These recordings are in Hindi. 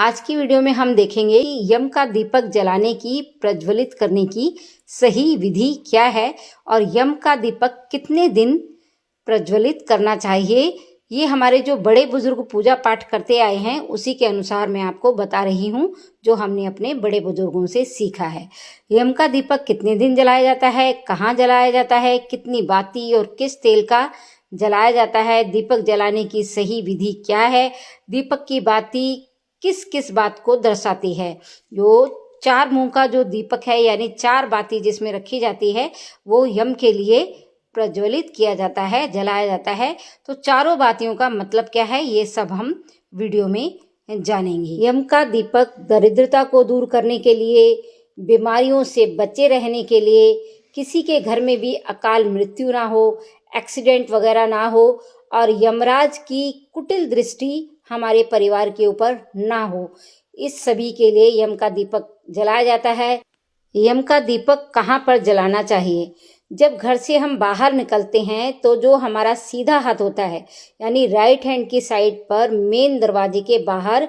आज की वीडियो में हम देखेंगे कि यम का दीपक जलाने की प्रज्वलित करने की सही विधि क्या है और यम का दीपक कितने दिन प्रज्वलित करना चाहिए। ये हमारे जो बड़े बुजुर्ग पूजा पाठ करते आए हैं उसी के अनुसार मैं आपको बता रही हूँ, जो हमने अपने बड़े बुजुर्गों से सीखा है। यम का दीपक कितने दिन जलाया जाता है, कहाँ जलाया जाता है, कितनी बाती और किस तेल का जलाया जाता है, दीपक जलाने की सही विधि क्या है, दीपक की बाती किस किस बात को दर्शाती है। जो चार मुंह का जो दीपक है यानी चार बाती जिसमें रखी जाती है वो यम के लिए प्रज्वलित किया जाता है, जलाया जाता है। तो चारों बातियों का मतलब क्या है ये सब हम वीडियो में जानेंगे। यम का दीपक दरिद्रता को दूर करने के लिए, बीमारियों से बचे रहने के लिए, किसी के घर में भी अकाल मृत्यु ना हो, एक्सीडेंट वगैरह ना हो और यमराज की कुटिल दृष्टि हमारे परिवार के ऊपर ना हो, इस सभी के लिए यम का दीपक जलाया जाता है। यम का दीपक कहाँ पर जलाना चाहिए? जब घर से हम बाहर निकलते हैं तो जो हमारा सीधा हाथ होता है यानी राइट हैंड की साइड पर मेन दरवाजे के बाहर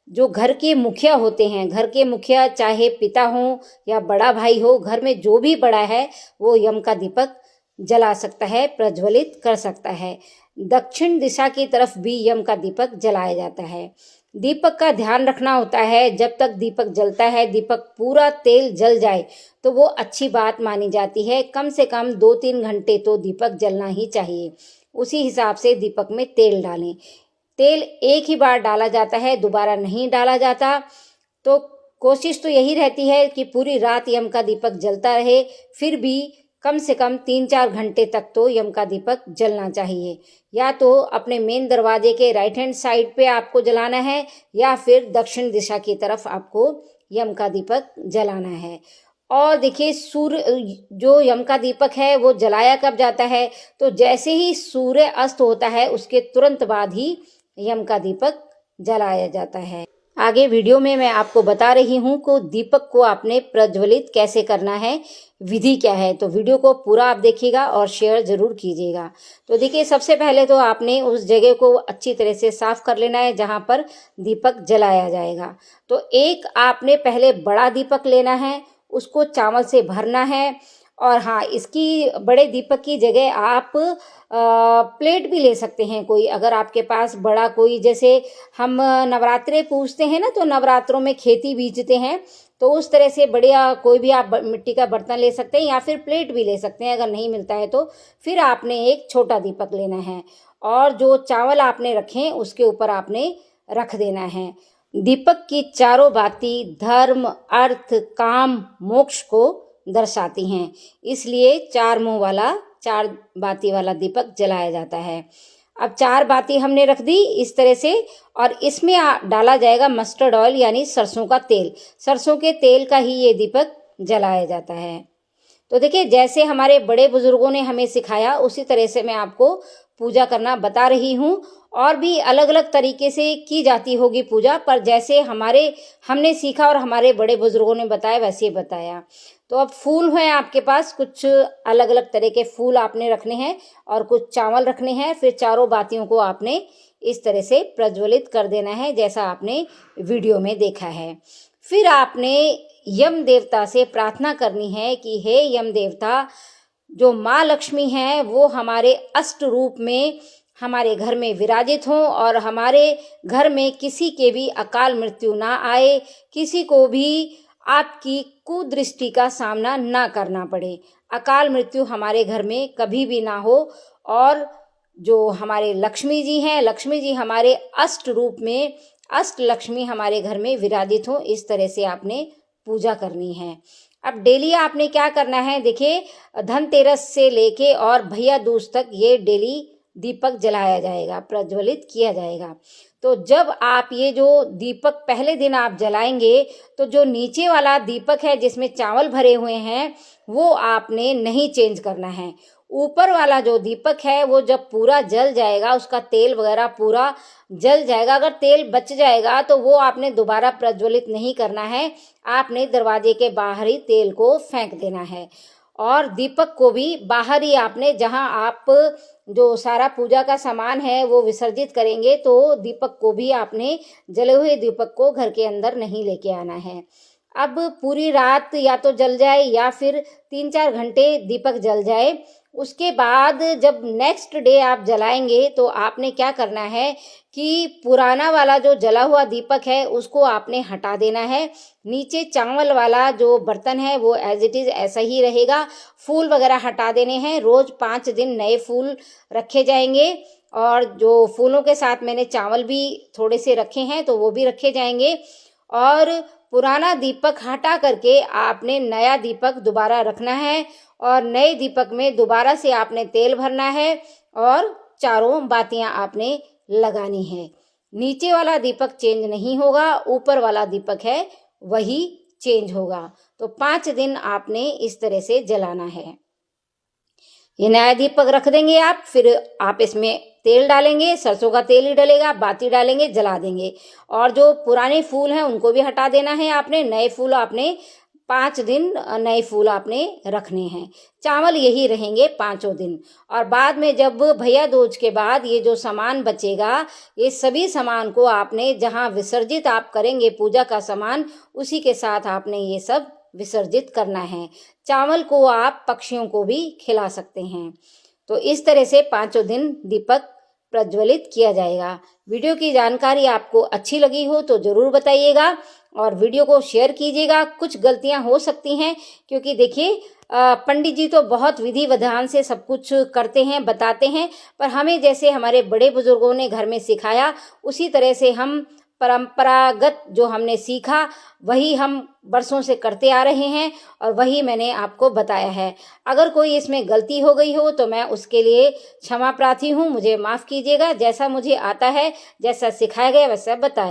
जो घर के मुखिया होते हैं, घर के मुखिया चाहे पिता हो या बड़ा भाई हो, घर में जो भी बड़ा है वो यम का दीपक जला सकता है, प्रज्वलित कर सकता है। दक्षिण दिशा की तरफ भी यम का दीपक जलाया जाता है। दीपक का ध्यान रखना होता है, जब तक दीपक जलता है, दीपक पूरा तेल जल जाए तो वो अच्छी बात मानी जाती है। कम से कम 2-3 घंटे तो दीपक जलना ही चाहिए। उसी हिसाब से दीपक में तेल डालें। तेल एक ही बार डाला जाता है, दोबारा नहीं डाला जाता। तो कोशिश तो यही रहती है कि पूरी रात यम का दीपक जलता रहे, फिर भी कम से कम 3-4 घंटे तक तो यम का दीपक जलना चाहिए। या तो अपने मेन दरवाजे के राइट हैंड साइड पे आपको जलाना है या फिर दक्षिण दिशा की तरफ आपको यम का दीपक जलाना है। और देखिए सूर्य जो यम का दीपक है वो जलाया कब जाता है? तो जैसे ही सूर्य अस्त होता है उसके तुरंत बाद ही यम का दीपक जलाया जाता है। आगे वीडियो में मैं आपको बता रही हूँ कि दीपक को आपने प्रज्वलित कैसे करना है, विधि क्या है। तो वीडियो को पूरा आप देखिएगा और शेयर जरूर कीजिएगा। तो देखिए सबसे पहले तो आपने उस जगह को अच्छी तरह से साफ कर लेना है जहाँ पर दीपक जलाया जाएगा। तो एक आपने पहले बड़ा दीपक लेना है, उसको चावल से भरना है। और हाँ, इसकी बड़े दीपक की जगह आप प्लेट भी ले सकते हैं कोई, अगर आपके पास बड़ा कोई, जैसे हम नवरात्रे पूजते हैं ना तो नवरात्रों में खेती बीजते हैं, तो उस तरह से बढ़िया कोई भी आप मिट्टी का बर्तन ले सकते हैं या फिर प्लेट भी ले सकते हैं। अगर नहीं मिलता है तो फिर आपने एक छोटा दीपक लेना है और जो चावल आपने रखे उसके ऊपर आपने रख देना है। दीपक की चारों बाती धर्म, अर्थ, काम, मोक्ष को दर्शाती हैं, इसलिए चार मुंह वाला, चार बाती वाला दीपक जलाया जाता है। अब चार बाती हमने रख दी इस तरह से और इसमें डाला जाएगा मस्टर्ड ऑयल यानी सरसों का तेल। सरसों के तेल का ही ये दीपक जलाया जाता है। तो देखिए जैसे हमारे बड़े बुजुर्गों ने हमें सिखाया उसी तरह से मैं आपको पूजा करना बता रही हूँ। और भी अलग अलग तरीके से की जाती होगी पूजा, पर जैसे हमने सीखा और हमारे बड़े बुजुर्गों ने बताया वैसे बताया। तो अब फूल हैं आपके पास, कुछ अलग अलग तरह के फूल आपने रखने हैं और कुछ चावल रखने हैं। फिर चारों बातियों को आपने इस तरह से प्रज्वलित कर देना है जैसा आपने वीडियो में देखा है। फिर आपने यम देवता से प्रार्थना करनी है कि हे यम देवता, जो माँ लक्ष्मी हैं वो हमारे अष्ट रूप में हमारे घर में विराजित हों और हमारे घर में किसी के भी अकाल मृत्यु ना आए, किसी को भी आपकी कुदृष्टि का सामना ना करना पड़े, अकाल मृत्यु हमारे घर में कभी भी ना हो। और जो हमारे लक्ष्मी जी हैं, लक्ष्मी जी हमारे अष्ट रूप में, अष्ट लक्ष्मी हमारे घर में विराजित हो, इस तरह से आपने पूजा करनी है। अब डेली आपने क्या करना है, देखिए धनतेरस से लेके और भैया दूज तक ये डेली दीपक जलाया जाएगा, प्रज्वलित किया जाएगा। तो जब आप ये जो दीपक पहले दिन आप जलाएंगे तो जो नीचे वाला दीपक है जिसमें चावल भरे हुए हैं वो आपने नहीं चेंज करना है। ऊपर वाला जो दीपक है वो जब पूरा जल जाएगा, उसका तेल वगैरह पूरा जल जाएगा, अगर तेल बच जाएगा तो वो आपने दोबारा प्रज्वलित नहीं करना है, आपने दरवाजे के बाहर ही तेल को फेंक देना है। और दीपक को भी बाहर ही आपने, जहां आप जो सारा पूजा का सामान है वो विसर्जित करेंगे, तो दीपक को भी आपने, जले हुए दीपक को घर के अंदर नहीं लेके आना है। अब पूरी रात या तो जल जाए या फिर 3-4 घंटे दीपक जल जाए। उसके बाद जब नेक्स्ट डे आप जलाएंगे तो आपने क्या करना है कि पुराना वाला जो जला हुआ दीपक है उसको आपने हटा देना है। नीचे चावल वाला जो बर्तन है वो एज इट इज ऐसा ही रहेगा। फूल वगैरह हटा देने हैं। रोज 5 दिन नए फूल रखे जाएंगे और जो फूलों के साथ मैंने चावल भी थोड़े से रखे हैं तो वो भी रखे जाएंगे। और पुराना दीपक हटा करके आपने नया दीपक दोबारा रखना है और नए दीपक में दोबारा से आपने तेल भरना है और चारों बातियां आपने लगानी है। नीचे वाला दीपक चेंज नहीं होगा, ऊपर वाला दीपक है वही चेंज होगा। तो 5 दिन आपने इस तरह से जलाना है। ये नया दीपक रख देंगे आप, फिर आप इसमें तेल डालेंगे, सरसों का तेल ही डलेगा, बाती डालेंगे, जला देंगे। और जो पुराने फूल हैं उनको भी हटा देना है आपने। नए फूल आपने 5 दिन नए फूल आपने रखने हैं। चावल यही रहेंगे 5 दिन। और बाद में जब भैया दूज के बाद ये जो सामान बचेगा, ये सभी सामान को आपने जहां विसर्जित आप करेंगे पूजा का सामान, उसी के साथ आपने ये सब विसर्जित करना है। चावल को आप पक्षियों को भी खिला सकते हैं। तो इस तरह से 5 दिन दीपक प्रज्वलित किया जाएगा। वीडियो की जानकारी आपको अच्छी लगी हो तो जरूर बताइएगा और वीडियो को शेयर कीजिएगा। कुछ गलतियां हो सकती हैं क्योंकि देखिए पंडित जी तो बहुत विधि विधान से सब कुछ करते हैं, बताते हैं, पर हमें जैसे हमारे बड़े बुजुर्गों ने घर में सिखाया उसी तरह से हम परंपरागत जो हमने सीखा वही हम बरसों से करते आ रहे हैं और वही मैंने आपको बताया है। अगर कोई इसमें गलती हो गई हो तो मैं उसके लिए क्षमा प्रार्थी हूँ, मुझे माफ़ कीजिएगा। जैसा मुझे आता है, जैसा सिखाया गया वैसा बताया।